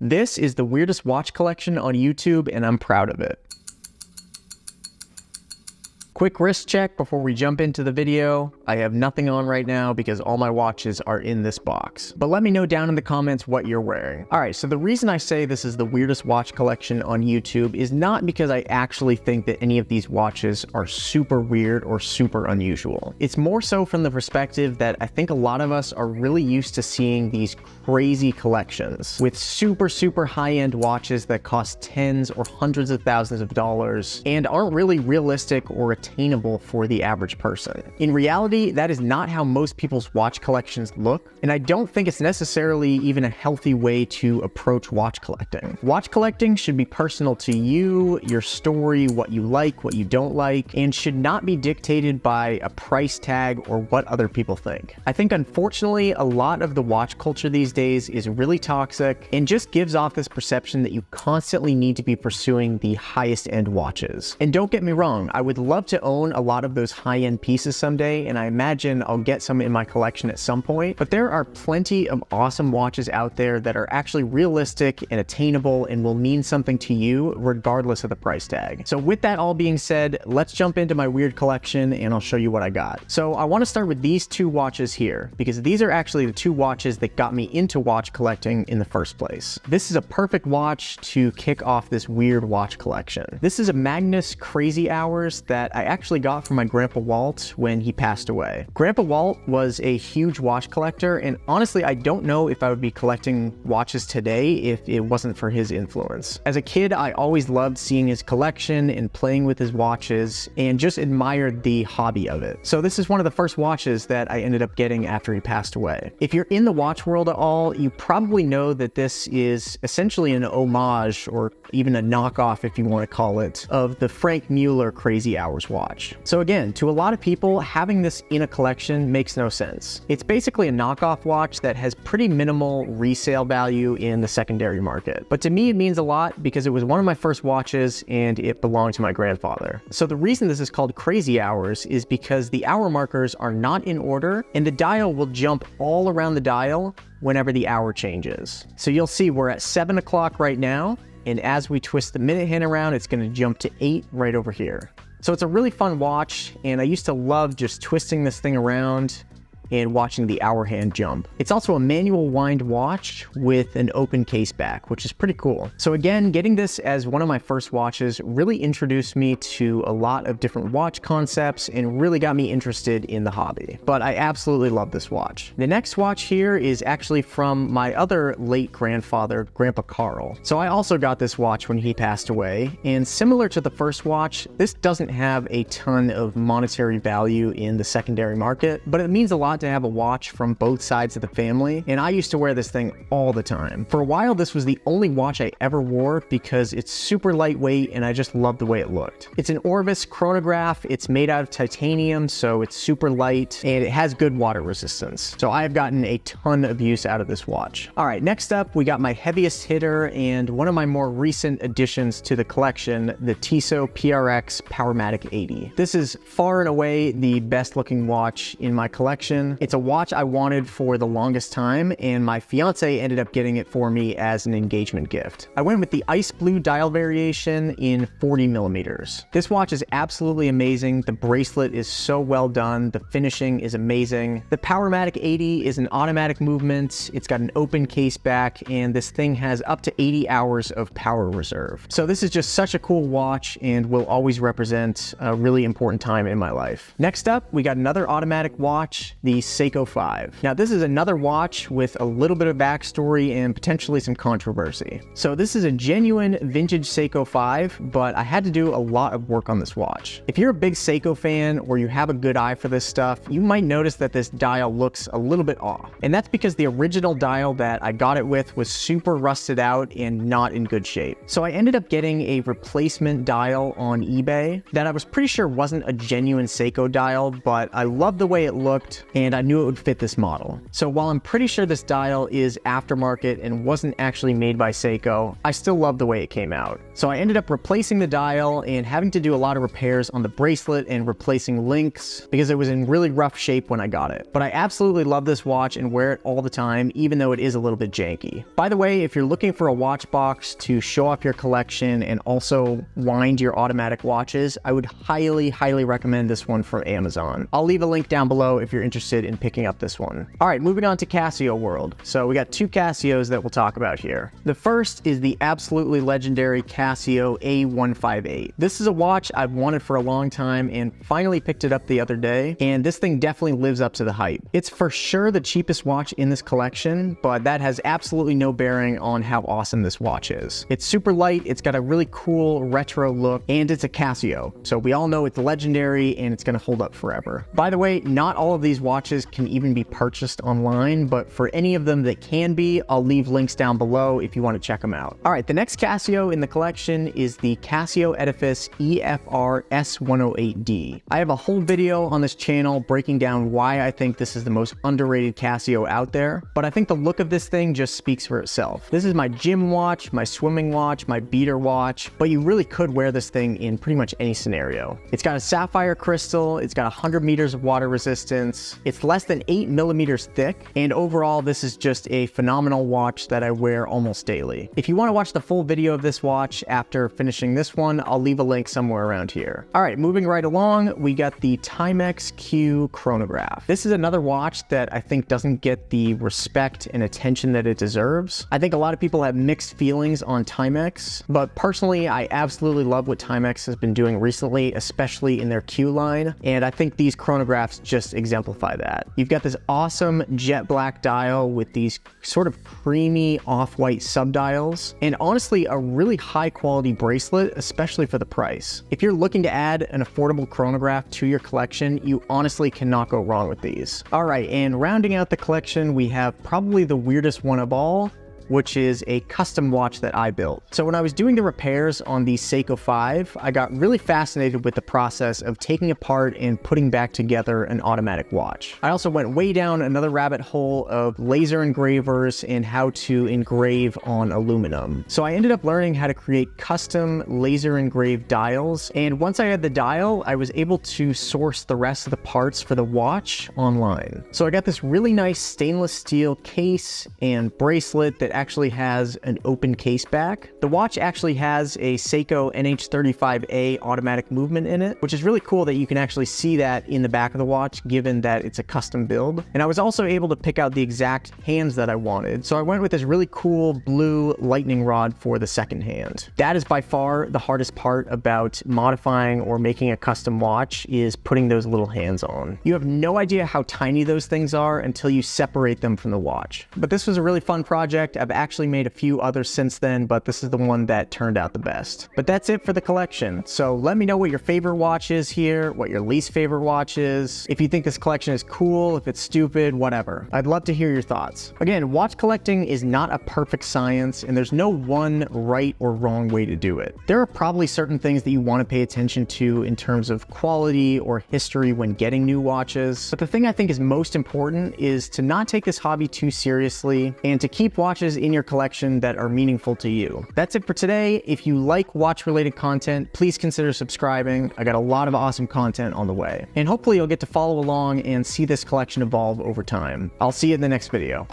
This is the weirdest watch collection on YouTube, and I'm proud of it. Quick wrist check before we jump into the video. I have nothing on right now because all my watches are in this box. But let me know down in the comments what you're wearing. Alright, so the reason I say this is the weirdest watch collection on YouTube is not because I actually think that any of these watches are super weird or super unusual. It's more so from the perspective that I think a lot of us are really used to seeing these crazy collections with super high-end watches that cost tens or hundreds of thousands of dollars and aren't really realistic or attainable for the average person. In reality, that is not how most people's watch collections look, and I don't think it's necessarily even a healthy way to approach watch collecting. Watch collecting should be personal to you, your story, what you like, what you don't like, and should not be dictated by a price tag or what other people think. I think unfortunately, a lot of the watch culture these days is really toxic and just gives off this perception that you constantly need to be pursuing the highest end watches. And don't get me wrong, I would love to own a lot of those high-end pieces someday, and I imagine I'll get some in my collection at some point, but there are plenty of awesome watches out there that are actually realistic and attainable and will mean something to you regardless of the price tag. So with that all being said, let's jump into my weird collection and I'll show you what I got. So I want to start with these two watches here because these are actually the two watches that got me into watch collecting in the first place. This is a perfect watch to kick off this weird watch collection. This is a Magnus Crazy Hours that I actually got from my Grandpa Walt when he passed away. Grandpa Walt was a huge watch collector, and honestly, I don't know if I would be collecting watches today if it wasn't for his influence. As a kid, I always loved seeing his collection and playing with his watches and just admired the hobby of it. So this is one of the first watches that I ended up getting after he passed away. If you're in the watch world at all, you probably know that this is essentially an homage, or even a knockoff if you want to call it, of the Frank Mueller Crazy Hours watch. So again, to a lot of people, having this in a collection makes no sense. It's basically a knockoff watch that has pretty minimal resale value in the secondary market. But to me, it means a lot because it was one of my first watches and it belonged to my grandfather. So the reason this is called Crazy Hours is because the hour markers are not in order and the dial will jump all around the dial whenever the hour changes. So you'll see we're at 7 o'clock right now, and as we twist the minute hand around, it's going to jump to 8 right over here. So it's a really fun watch, and I used to love just twisting this thing around and watching the hour hand jump. It's also a manual wind watch with an open case back, which is pretty cool. So again, getting this as one of my first watches really introduced me to a lot of different watch concepts and really got me interested in the hobby. But I absolutely love this watch. The next watch here is actually from my other late grandfather, Grandpa Carl. So I also got this watch when he passed away, and similar to the first watch, this doesn't have a ton of monetary value in the secondary market, but it means a lot to have a watch from both sides of the family, and I used to wear this thing all the time. For a while, this was the only watch I ever wore because it's super lightweight and I just loved the way it looked. It's an Orvis chronograph. It's made out of titanium, so it's super light and it has good water resistance. So I've gotten a ton of use out of this watch. All right, next up, we got my heaviest hitter and one of my more recent additions to the collection, the Tissot PRX Powermatic 80. This is far and away the best looking watch in my collection. It's a watch I wanted for the longest time, and my fiance ended up getting it for me as an engagement gift. I went with the ice blue dial variation in 40 millimeters. This watch is absolutely amazing. The bracelet is so well done. The finishing is amazing. The Powermatic 80 is an automatic movement. It's got an open case back, and this thing has up to 80 hours of power reserve. So this is just such a cool watch and will always represent a really important time in my life. Next up, we got another automatic watch, the Seiko 5. Now this is another watch with a little bit of backstory and potentially some controversy. So this is a genuine vintage Seiko 5, but I had to do a lot of work on this watch. If you're a big Seiko fan or you have a good eye for this stuff, you might notice that this dial looks a little bit off. And that's because the original dial that I got it with was super rusted out and not in good shape. So I ended up getting a replacement dial on eBay that I was pretty sure wasn't a genuine Seiko dial, but I loved the way it looked and and I knew it would fit this model. So while I'm pretty sure this dial is aftermarket and wasn't actually made by Seiko, I still love the way it came out. So I ended up replacing the dial and having to do a lot of repairs on the bracelet and replacing links because it was in really rough shape when I got it. But I absolutely love this watch and wear it all the time, even though it is a little bit janky. By the way, if you're looking for a watch box to show off your collection and also wind your automatic watches, I would highly recommend this one from Amazon. I'll leave a link down below if you're interested in picking up this one. All right, moving on to Casio world. So we got two Casios that we'll talk about here. The first is the absolutely legendary Casio A158. This is a watch I've wanted for a long time and finally picked it up the other day, and this thing definitely lives up to the hype. It's for sure the cheapest watch in this collection, but that has absolutely no bearing on how awesome this watch is. It's super light, it's got a really cool retro look, and it's a Casio. So we all know it's legendary and it's gonna hold up forever. By the way, not all of these watches can even be purchased online, but for any of them that can be, I'll leave links down below if you want to check them out. All right, the next Casio in the collection is the Casio Edifice EFR S108D. I have a whole video on this channel breaking down why I think this is the most underrated Casio out there, but I think the look of this thing just speaks for itself. This is my gym watch, my swimming watch, my beater watch, but you really could wear this thing in pretty much any scenario. It's got a sapphire crystal, it's got 100 meters of water resistance, it's less than 8 millimeters thick, and overall this is just a phenomenal watch that I wear almost daily. If you want to watch the full video of this watch after finishing this one, I'll leave a link somewhere around here. All right, moving right along, we got the Timex Q chronograph. This is another watch that I think doesn't get the respect and attention that it deserves. I think a lot of people have mixed feelings on Timex, but personally, I absolutely love what Timex has been doing recently, especially in their Q line, and I think these chronographs just exemplify that. You've got this awesome jet black dial with these sort of creamy off-white subdials, and honestly, a really high quality bracelet, especially for the price. If you're looking to add an affordable chronograph to your collection, you honestly cannot go wrong with these. All right, and rounding out the collection, we have probably the weirdest one of all, which is a custom watch that I built. So when I was doing the repairs on the Seiko 5, I got really fascinated with the process of taking apart and putting back together an automatic watch. I also went way down another rabbit hole of laser engravers and how to engrave on aluminum. So I ended up learning how to create custom laser engraved dials, and once I had the dial, I was able to source the rest of the parts for the watch online. So I got this really nice stainless steel case and bracelet that actually has an open case back. The watch actually has a Seiko NH35A automatic movement in it, which is really cool that you can actually see that in the back of the watch, given that it's a custom build. And I was also able to pick out the exact hands that I wanted. So I went with this really cool blue lightning rod for the second hand. That is by far the hardest part about modifying or making a custom watch, is putting those little hands on. You have no idea how tiny those things are until you separate them from the watch. But this was a really fun project. I've actually made a few others since then, but this is the one that turned out the best. But that's it for the collection. So let me know what your favorite watch is here, what your least favorite watch is, if you think this collection is cool, if it's stupid, whatever. I'd love to hear your thoughts. Again, watch collecting is not a perfect science, and there's no one right or wrong way to do it. There are probably certain things that you want to pay attention to in terms of quality or history when getting new watches, but the thing I think is most important is to not take this hobby too seriously and to keep watches in your collection that are meaningful to you. That's it for today. If you like watch-related content, please consider subscribing. I got a lot of awesome content on the way. And hopefully you'll get to follow along and see this collection evolve over time. I'll see you in the next video.